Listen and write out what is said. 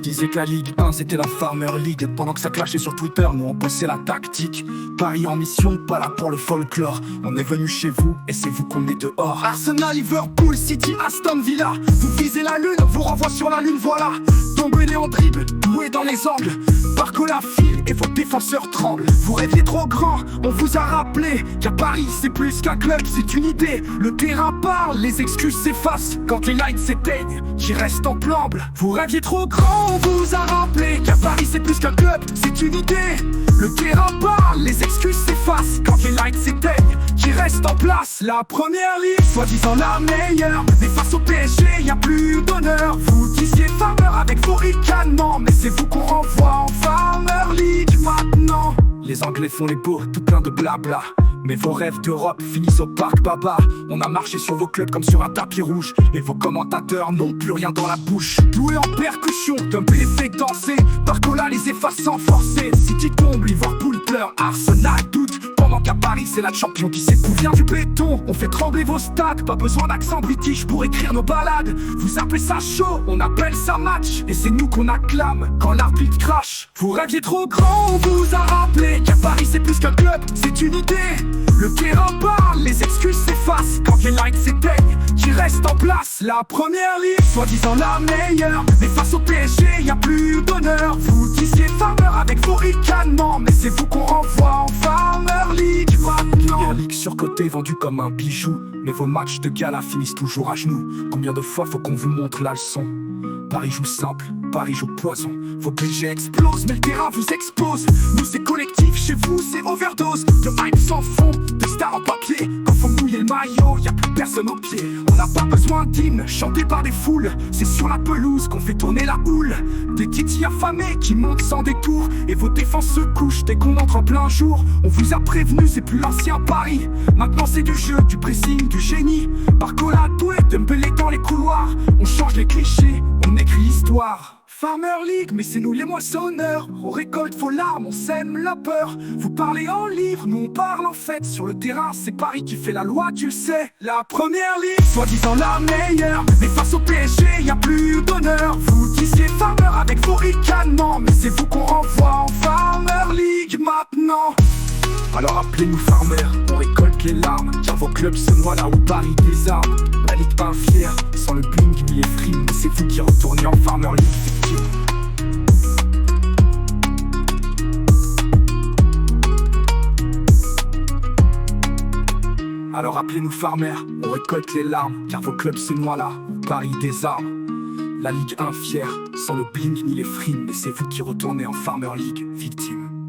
disaient que la Ligue 1 c'était la Farmer League. Pendant que ça clashait sur Twitter, nous on bossait la tactique. Paris en mission, pas là pour le folklore. On est venu chez vous et c'est vous qu'on est dehors. Arsenal, Liverpool, City, Aston Villa. Vous visez la lune, vous renvoie sur la lune, voilà. Tombez en dribble, doué dans les angles. Barcola file et vos défenseurs tremblent. Vous rêviez trop grand, on vous a rappelé qu'à Paris c'est plus qu'un club, c'est une idée. Le terrain parle, les excuses s'effacent quand les lights s'éteignent, qui restent en plamble. Vous rêviez trop grand, on vous a rappelé qu'à Paris c'est plus qu'un club, c'est une idée. Le terrain parle, les excuses s'effacent quand les lights s'éteignent, qui restent en place. La première ligue, soi-disant la meilleure, mais face au PSG y a plus d'honneur. Vous disiez Farmer avec vos ricanements, mais c'est vous qu'on renvoie en Farmer League maintenant. Les Anglais font les beaux, tout plein de blabla, mais vos rêves d'Europe finissent au parc Baba. On a marché sur vos clubs comme sur un tapis rouge, et vos commentateurs n'ont plus rien dans la bouche. Jouer en percussion, d'un fait danser, Barcola les efface sans forcer. City tombe, Liverpool pleure, Arsenal doute, pendant qu'à Paris c'est la champion qui s'écouvient du béton. On fait trembler vos stades, pas besoin d'accent british pour écrire nos balades. Vous appelez ça chaud, on appelle ça match, et c'est nous qu'on acclame quand l'arbitre crache. Vous rêviez trop grand, on vous a rappelé qu'à Paris c'est plus qu'un club, c'est une idée. Le terrain parle, les excuses s'effacent quand les lights s'éteignent, qui restent en place. La première ligue, soi-disant la meilleure, mais face au PSG y a plus d'honneur. Vous disiez Farmer avec vos ricanements, mais c'est vous qu'on renvoie en Farmer League maintenant. Première ligue surcotée, vendue comme un bijou, mais vos matchs de gala finissent toujours à genoux. Combien de fois faut qu'on vous montre la leçon? Paris joue simple, Paris joue poison. Vos budgets explosent, mais le terrain vous expose. Nous c'est collectif, chez vous c'est overdose. De hype sans fond, de stars en papier. Quand faut mouiller le maillot, y a plus personne au pied. On n'a pas besoin d'hymnes chantés par des foules. C'est sur la pelouse qu'on fait tourner la houle. Des titis affamés qui montent sans détour, et vos défenses se couchent dès qu'on entre en plein jour. On vous a prévenu, c'est plus l'ancien Paris. Maintenant c'est du jeu, du pressing, du génie. Barcola doué, Dembélé dans les couloirs. On change les clichés, on écrit l'histoire. Farmer League, mais c'est nous les moissonneurs. On récolte vos larmes, on sème la peur. Vous parlez en livre, nous on parle en fait. Sur le terrain, c'est Paris qui fait la loi, tu le sais. La première ligue, soi-disant la meilleure, mais face au PSG, y a plus d'honneur. Vous disiez Farmer avec vos ricanements, mais c'est vous qu'on renvoie en Farmer League maintenant. Alors appelez-nous Farmer, on récolte les larmes, car vos clubs se noient là où Paris désarme. La Ligue pas fière, sans le bling ni les frimes, mais c'est vous qui retournez en Farmer League victime. Alors appelez-nous Farmer, on récolte les larmes, car vos clubs se noient là où Paris désarme. La Ligue 1 fière, sans le bling ni les frimes, mais c'est vous qui retournez en Farmer League victime.